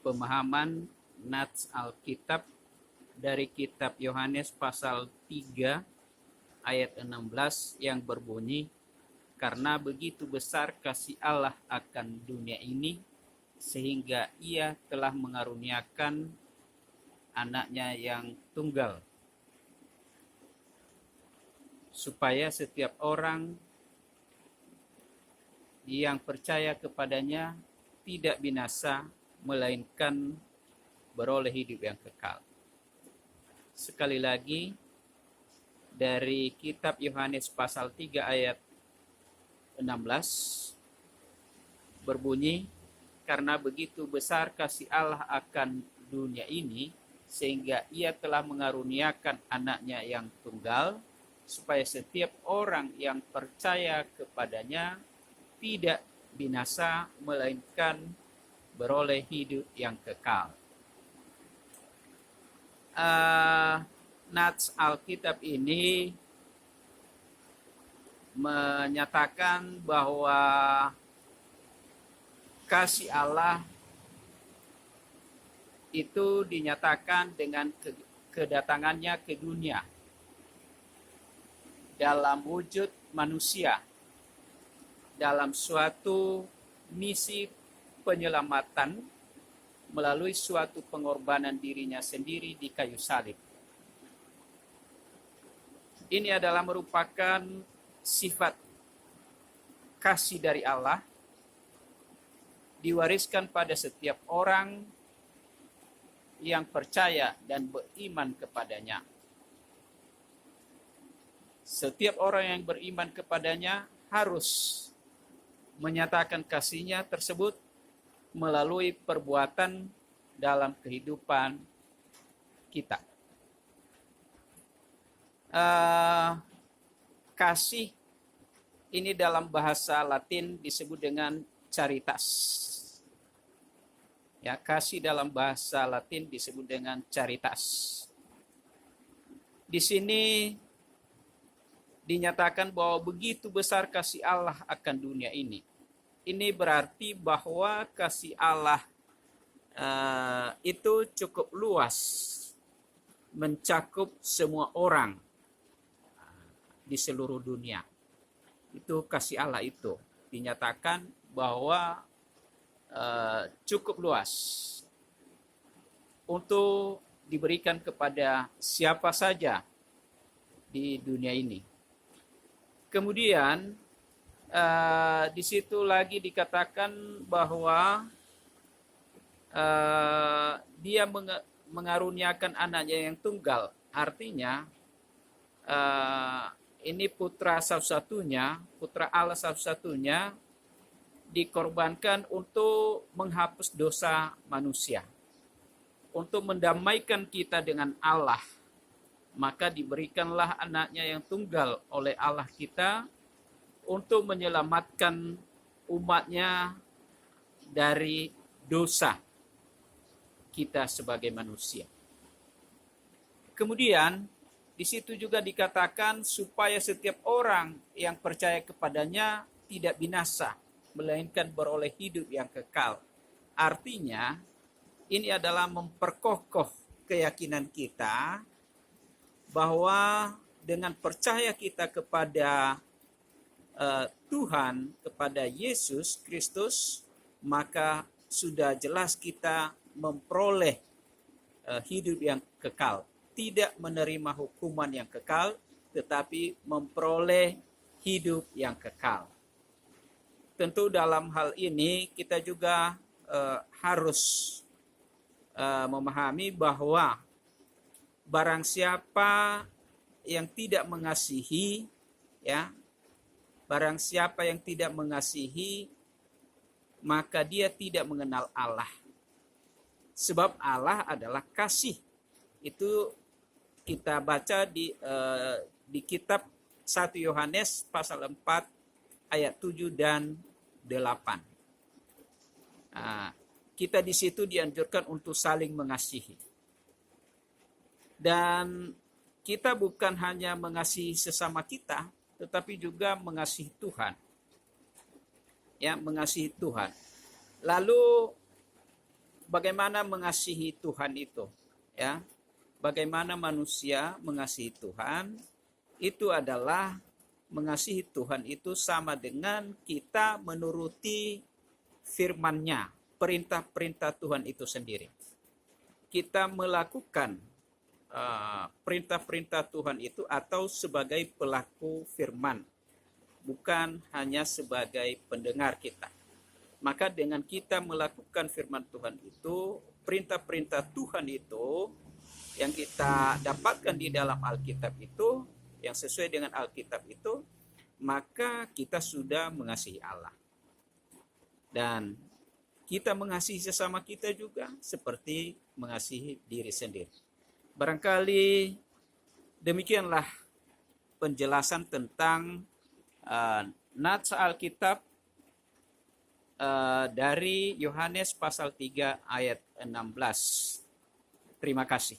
pemahaman Nats Alkitab dari kitab Yohanes pasal 3 ayat 16 yang berbunyi, karena begitu besar kasih Allah akan dunia ini, sehingga ia telah mengaruniakan anaknya yang tunggal, supaya setiap orang yang percaya kepadanya tidak binasa, melainkan beroleh hidup yang kekal. Sekali lagi, dari kitab Yohanes pasal 3 ayat 16 berbunyi, karena begitu besar kasih Allah akan dunia ini, sehingga ia telah mengaruniakan anaknya yang tunggal, supaya setiap orang yang percaya kepadanya tidak binasa, melainkan beroleh hidup yang kekal. Nats Alkitab ini menyatakan bahwa kasih Allah itu dinyatakan dengan kedatangannya ke dunia dalam wujud manusia, dalam suatu misi penyelamatan melalui suatu pengorbanan dirinya sendiri di kayu salib. Ini adalah merupakan sifat kasih dari Allah diwariskan pada setiap orang yang percaya dan beriman kepadanya. Setiap orang yang beriman kepadanya harus menyatakan kasihnya tersebut melalui perbuatan dalam kehidupan kita. Kasih ini dalam bahasa Latin disebut dengan caritas. Ya, kasih dalam bahasa Latin disebut dengan caritas. Di sini dinyatakan bahwa begitu besar kasih Allah akan dunia ini. Ini berarti bahwa kasih Allah itu cukup luas, mencakup semua orang di seluruh dunia. Itu kasih Allah itu dinyatakan bahwa cukup luas untuk diberikan kepada siapa saja di dunia ini. Kemudian di situ lagi dikatakan bahwa dia mengaruniakan anaknya yang tunggal. Artinya ini putra satu-satunya, putra Allah satu-satunya dikorbankan untuk menghapus dosa manusia, untuk mendamaikan kita dengan Allah. Maka diberikanlah anaknya yang tunggal oleh Allah kita untuk menyelamatkan umatnya dari dosa kita sebagai manusia. Kemudian di situ juga dikatakan supaya setiap orang yang percaya kepadanya tidak binasa, melainkan beroleh hidup yang kekal. Artinya ini adalah memperkokoh keyakinan kita bahwa dengan percaya kita kepada Tuhan, kepada Yesus Kristus, maka sudah jelas kita memperoleh hidup yang kekal. Tidak menerima hukuman yang kekal, tetapi memperoleh hidup yang kekal. Tentu dalam hal ini kita juga harus memahami bahwa barang siapa yang tidak mengasihi, ya, barang siapa yang tidak mengasihi, maka dia tidak mengenal Allah. Sebab Allah adalah kasih. Itu kita baca di kitab 1 Yohanes pasal 4 ayat 7 dan 8. Nah, kita di situ dianjurkan untuk saling mengasihi. Dan kita bukan hanya mengasihi sesama kita, tetapi juga mengasihi Tuhan. Ya, mengasihi Tuhan. Lalu bagaimana mengasihi Tuhan itu, ya. Bagaimana manusia mengasihi Tuhan itu adalah mengasihi Tuhan itu sama dengan kita menuruti firman-Nya, perintah-perintah Tuhan itu sendiri. Kita melakukan perintah-perintah Tuhan itu atau sebagai pelaku firman, bukan hanya sebagai pendengar kita. Maka dengan kita melakukan firman Tuhan itu, perintah-perintah Tuhan itu yang kita dapatkan di dalam Alkitab itu, yang sesuai dengan Alkitab itu, maka kita sudah mengasihi Allah. Dan kita mengasihi sesama kita juga seperti mengasihi diri sendiri. Barangkali demikianlah penjelasan tentang nats Alkitab dari Yohanes pasal 3 ayat 16. Terima kasih.